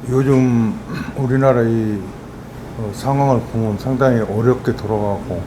요즘 우리나라 이 상황을 보면 상당히 어렵게 돌아가고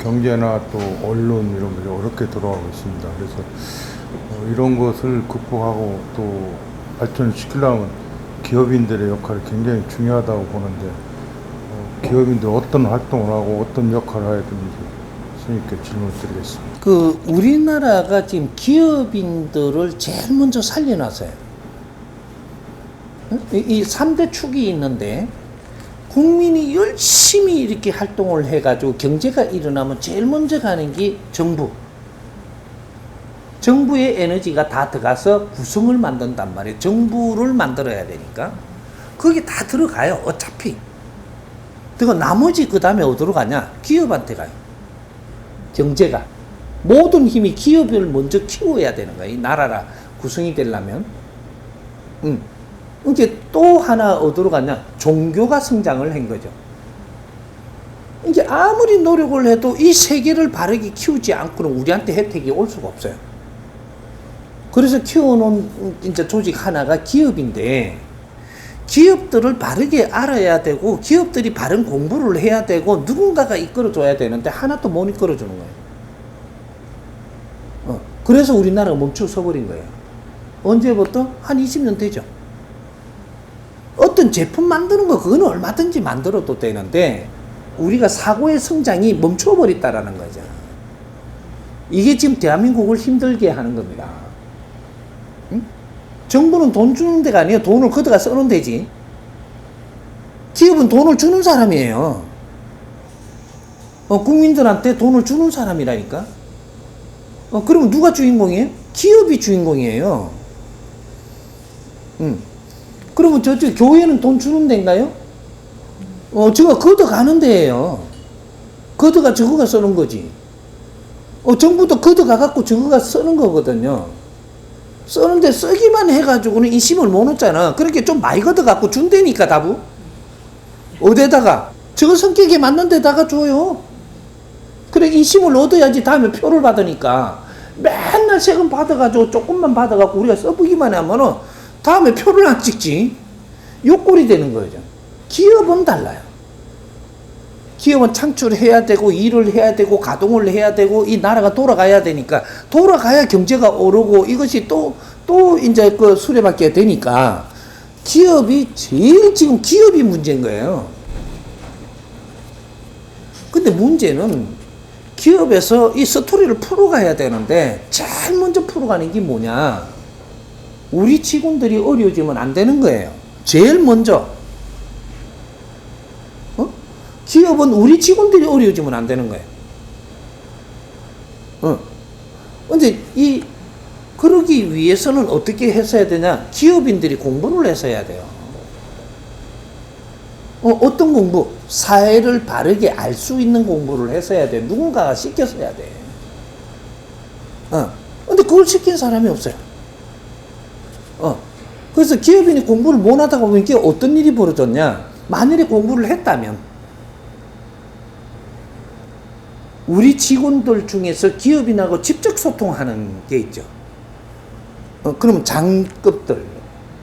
경제나 또 언론 이런 것이 어렵게 돌아가고 있습니다. 그래서 이런 것을 극복하고 또 발전시키려면 기업인들의 역할이 굉장히 중요하다고 보는데 기업인들 어떤 활동을 하고 어떤 역할을 해야 되는지 선생님께 질문을 드리겠습니다. 우리나라가 지금 기업인들을 제일 먼저 살려놨어요. 이 3대 축이 있는데 국민이 열심히 이렇게 활동을 해가지고 경제가 일어나면 제일 먼저 가는 게 정부. 정부의 에너지가 다 들어가서 구성을 만든단 말이에요. 정부를 만들어야 되니까. 거기 다 들어가요. 어차피. 그리고 나머지 그 다음에 어디로 가냐? 기업한테 가요. 경제가. 모든 힘이 기업을 먼저 키워야 되는 거예요. 이 나라가 구성이 되려면. 이제 또 하나 어디로 갔냐? 종교가 성장을 한 거죠. 이제 아무리 노력을 해도 이 세계를 바르게 키우지 않고는 우리한테 혜택이 올 수가 없어요. 그래서 키워놓은 이제 조직 하나가 기업인데, 기업들을 바르게 알아야 되고, 기업들이 바른 공부를 해야 되고, 누군가가 이끌어줘야 되는데, 하나도 못 이끌어주는 거예요. 그래서 우리나라가 멈춰서 버린 거예요. 언제부터? 한 20년 되죠. 어떤 제품 만드는 거 그거는 얼마든지 만들어도 되는데 우리가 사고의 성장이 멈춰버렸다라는 거죠. 이게 지금 대한민국을 힘들게 하는 겁니다. 응? 정부는 돈 주는 데가 아니에요. 돈을 걷어가 써놓은 데지. 기업은 돈을 주는 사람이에요. 국민들한테 돈을 주는 사람이라니까. 그러면 누가 주인공이에요? 기업이 주인공이에요. 그러면 저쪽 교회는 돈 주는 데인가요? 저거 걷어가는 데예요. 걷어가 저거가 쓰는 거지. 정부도 걷어가갖고 저거가 쓰는 거거든요. 쓰는데 쓰기만 해가지고는 인심을 못 얻잖아. 그렇게 좀 많이 걷어갖고 준다니까 답은. 어디다가? 저거 성격에 맞는 데다가 줘요. 그래 인심을 얻어야지 다음에 표를 받으니까. 맨날 세금 받아가지고 조금만 받아갖고 우리가 써보기만 하면은 다음에 표를 안 찍지. 요꼴이 되는 거죠. 기업은 달라요. 기업은 창출해야 되고 일을 해야 되고 가동을 해야 되고 이 나라가 돌아가야 되니까 돌아가야 경제가 오르고 이것이 또 이제 그 수레바퀴가 되니까 기업이 제일 지금 기업이 문제인 거예요. 근데 문제는 기업에서 이 스토리를 풀어가야 되는데 제일 먼저 풀어가는 게 뭐냐? 우리 직원들이 어려워지면 안 되는 거예요. 제일 먼저. 기업은 우리 직원들이 어려워지면 안 되는 거예요. 근데 그러기 위해서는 어떻게 했어야 되냐? 기업인들이 공부를 했어야 돼요. 어떤 공부? 사회를 바르게 알 수 있는 공부를 했어야 돼. 누군가가 시켰어야 돼. 근데 그걸 시킨 사람이 없어요. 그래서 기업인이 공부를 못 하다가 보면 이게 어떤 일이 벌어졌냐? 만일에 공부를 했다면, 우리 직원들 중에서 기업인하고 직접 소통하는 게 있죠. 그러면 장급들,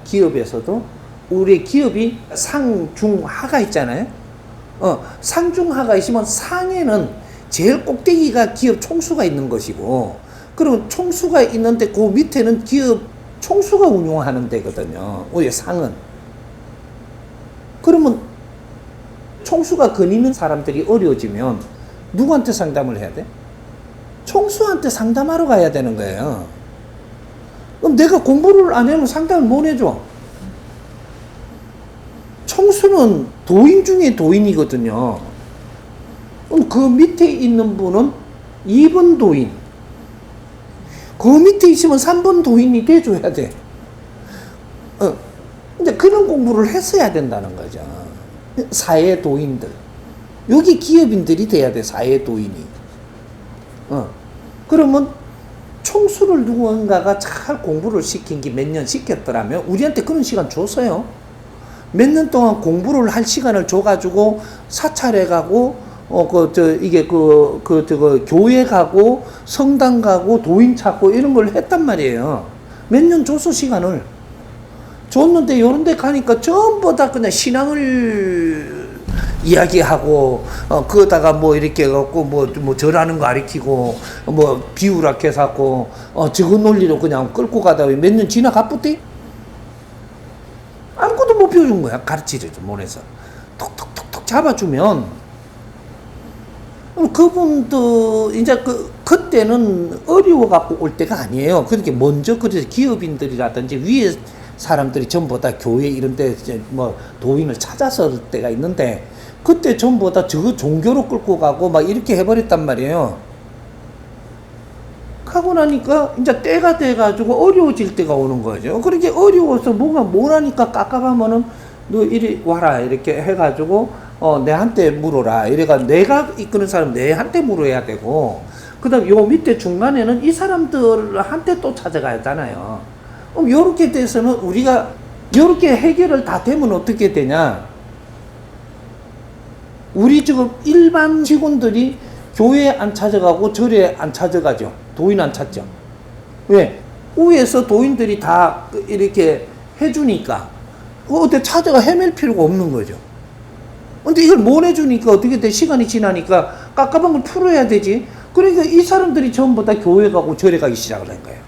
기업에서도 우리 기업이 상, 중, 하가 있잖아요. 상, 중, 하가 있으면 상에는 제일 꼭대기가 기업 총수가 있는 것이고, 그러면 총수가 있는데 그 밑에는 기업 총수가 운용하는 데거든요. 우리 상은. 그러면 총수가 거니는 사람들이 어려워지면 누구한테 상담을 해야 돼? 총수한테 상담하러 가야 되는 거예요. 그럼 내가 공부를 안 하면 상담을 못 해줘. 총수는 도인 중에 도인이거든요. 그럼 그 밑에 있는 분은 2번 도인. 그 밑에 있으면 3번 도인이 돼줘야 돼. 근데 그런 공부를 했어야 된다는 거죠. 사회 도인들. 여기 기업인들이 돼야 돼, 사회 도인이. 그러면 총수를 누군가가 잘 공부를 시킨 게 몇 년 시켰더라면 우리한테 그런 시간 줬어요. 몇 년 동안 공부를 할 시간을 줘가지고 사찰에 가고 교회 가고, 성당 가고, 도인 찾고, 이런 걸 했단 말이에요. 몇 년 줬어, 시간을. 줬는데 요런 데 가니까 전부 다 그냥 신앙을 이야기하고, 그거다가 뭐 이렇게 해갖고, 뭐 절하는 거 가리키고, 뭐 비우라 해서고, 저거 논리로 그냥 끌고 가다 몇 년 지나가쁘대? 아무것도 못 배워준 거야. 가르치려줘, 못해서. 톡톡톡톡 잡아주면, 그분도 이제 그때는 어려워갖고 올 때가 아니에요. 그렇게 먼저 그래서 기업인들이라든지 위에 사람들이 전부 다 교회 이런 데 이제 뭐 도인을 찾아서 올 때가 있는데, 그때 전부 다 저 종교로 끌고 가고 막 이렇게 해버렸단 말이에요. 하고 나니까 이제 때가 돼가지고 어려워질 때가 오는 거죠. 그렇게 어려워서 뭔가 못하니까 깝깝하면은 너 이리 와라 이렇게 해가지고 내한테 물어라. 이래가 내가 이끄는 사람 내한테 물어야 되고, 그 다음 요 밑에 중간에는 이 사람들한테 또 찾아가야 하잖아요. 요렇게 돼서는 우리가 요렇게 해결을 다 되면 어떻게 되냐? 우리 지금 일반 직원들이 교회에 안 찾아가고 절에 안 찾아가죠. 도인 안 찾죠. 왜? 위에서 도인들이 다 이렇게 해주니까 어떻게 찾아가 헤맬 필요가 없는 거죠. 근데 이걸 못 해주니까 어떻게 돼? 시간이 지나니까 깝깝한 걸 풀어야 되지. 그러니까 이 사람들이 전부 다 교회 가고 절에 가기 시작을 한 거예요.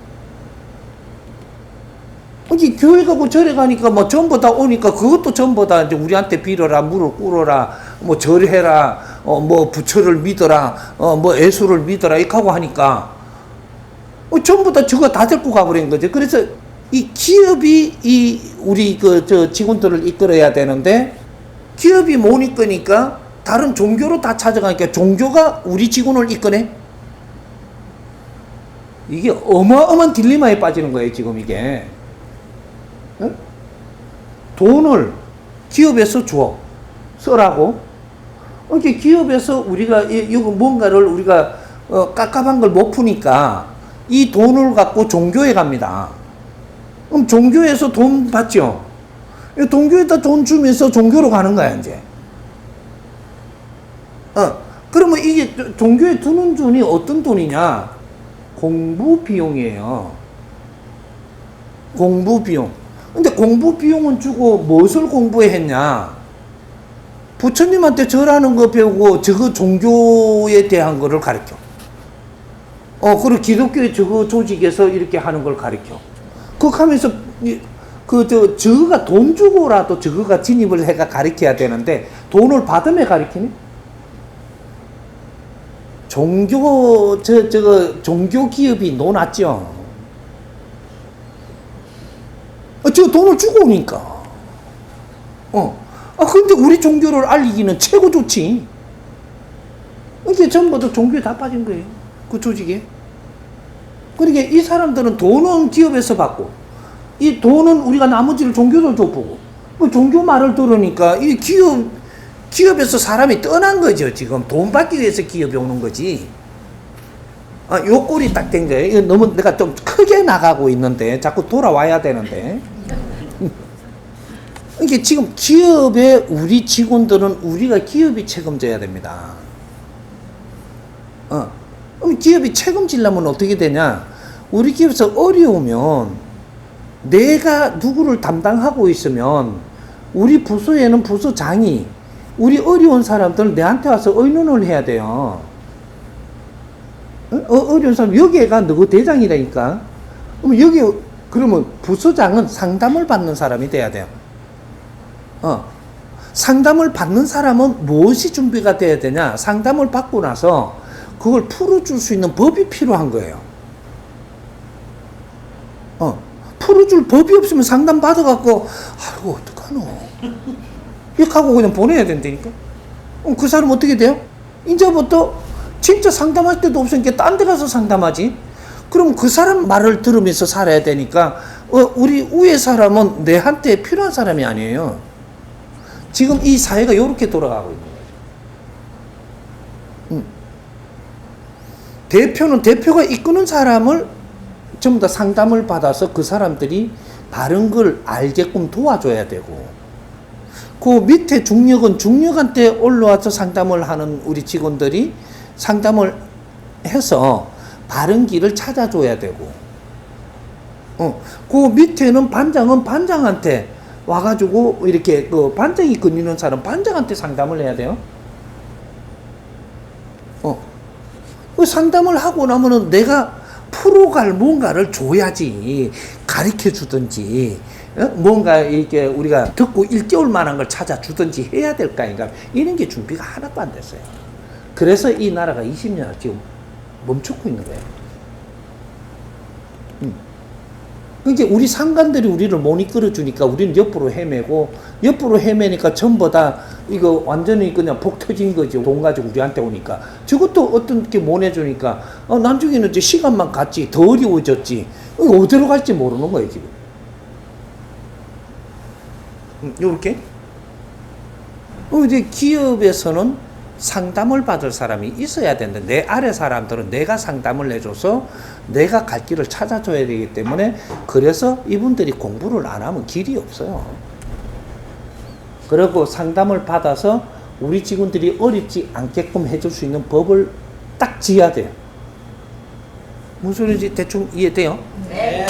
이게 교회 가고 절에 가니까 뭐 전부 다 오니까 그것도 전부 다 이제 우리한테 빌어라, 무릎 꿇어라, 뭐 절해라, 뭐 부처를 믿어라, 뭐 예수를 믿어라, 이렇게 하고 하니까 전부 다 저거 다 데리고 가버린 거죠. 그래서 이 기업이 우리 저 직원들을 이끌어야 되는데, 기업이 못 이끄니까 다른 종교로 다 찾아가니까 종교가 우리 직원을 이끄네? 이게 어마어마한 딜레마에 빠지는 거예요, 지금 이게. 응? 돈을 기업에서 쓰라고. 이렇게 기업에서 우리가 이거 뭔가를 우리가 깝깝한 걸 못 푸니까 이 돈을 갖고 종교에 갑니다. 그럼 종교에서 돈 받죠. 종교에다 돈 주면서 종교로 가는 거야 이제. 그러면 이게 종교에 두는 돈이 어떤 돈이냐? 공부 비용이에요. 공부 비용. 근데 공부 비용은 주고 무엇을 공부해 했냐? 부처님한테 절하는 거 배우고 저거 종교에 대한 거를 가르쳐. 그리고 기독교의 저거 조직에서 이렇게 하는 걸 가르쳐. 그거 하면서 저거가 돈 주고라도 저거가 진입을 해가 가르쳐야 되는데 돈을 받으며 가르치네? 종교 기업이 노났죠. 저 돈을 주고 오니까. 근데 우리 종교를 알리기는 최고 좋지. 이게 전부 다 종교에 다 빠진 거예요. 그 조직에. 그러니까 이 사람들은 돈은 기업에서 받고, 이 돈은 우리가 나머지를 종교로 줘보고, 그 종교 말을 들으니까 이 기업에서 사람이 떠난 거죠. 지금 돈 받기 위해서 기업이 오는 거지. 요 꼴이 딱 된 거예요. 이거 너무 내가 좀 크게 나가고 있는데 자꾸 돌아와야 되는데. 이게 지금 기업의 우리 직원들은 우리가 기업이 책임져야 됩니다. 그럼 기업이 책임지려면 어떻게 되냐? 우리 기업에서 어려우면 내가 누구를 담당하고 있으면 우리 부서에는 부서장이 우리 어려운 사람들 내한테 와서 의논을 해야 돼요. 어려운 사람 여기가 누구 대장이라니까. 그러면 부서장은 상담을 받는 사람이 돼야 돼요. 상담을 받는 사람은 무엇이 준비가 돼야 되냐? 상담을 받고 나서 그걸 풀어줄 수 있는 법이 필요한 거예요. 풀어줄 법이 없으면 상담 받아갖고, 아이고, 어떡하노. 이렇게 하고 그냥 보내야 된다니까? 그 사람 어떻게 돼요? 이제부터 진짜 상담할 데도 없으니까 딴 데 가서 상담하지? 그럼 그 사람 말을 들으면서 살아야 되니까, 우리 위에 사람은 내한테 필요한 사람이 아니에요. 지금 이 사회가 이렇게 돌아가고 있는 거죠. 대표는 대표가 이끄는 사람을 전부 다 상담을 받아서 그 사람들이 바른 걸 알게끔 도와줘야 되고, 그 밑에 중력한테 올라와서 상담을 하는 우리 직원들이 상담을 해서 바른 길을 찾아줘야 되고, 그 밑에는 반장은 반장한테 와가지고 이렇게 그 반장이 끊이는 사람 반장한테 상담을 해야 돼요. 그 상담을 하고 나면은 내가 풀어갈 뭔가를 줘야지, 가르쳐 주든지, 뭔가 이렇게 우리가 듣고 일깨울 만한 걸 찾아주든지 해야 될 거 아닌가. 이런 게 준비가 하나도 안 됐어요. 그래서 이 나라가 20년을 지금 멈추고 있는 거예요. 그러니까 우리 상관들이 우리를 못 이끌어 주니까 우리는 옆으로 헤매고, 옆으로 헤매니까 전부 다 이거 완전히 그냥 복 터진 거지. 돈 가지고 우리한테 오니까. 저것도 어떻게 못 해주니까, 나중에는 이제 시간만 갔지, 더 어려워졌지. 이거 어디로 갈지 모르는 거예요, 지금. 요렇게. 이제 기업에서는 상담을 받을 사람이 있어야 되는데, 내 아래 사람들은 내가 상담을 해줘서 내가 갈 길을 찾아줘야 되기 때문에, 그래서 이분들이 공부를 안 하면 길이 없어요. 그리고 상담을 받아서 우리 직원들이 어렵지 않게끔 해줄 수 있는 법을 딱 지어야 돼요. 무슨 소리인지 대충 이해돼요? 네.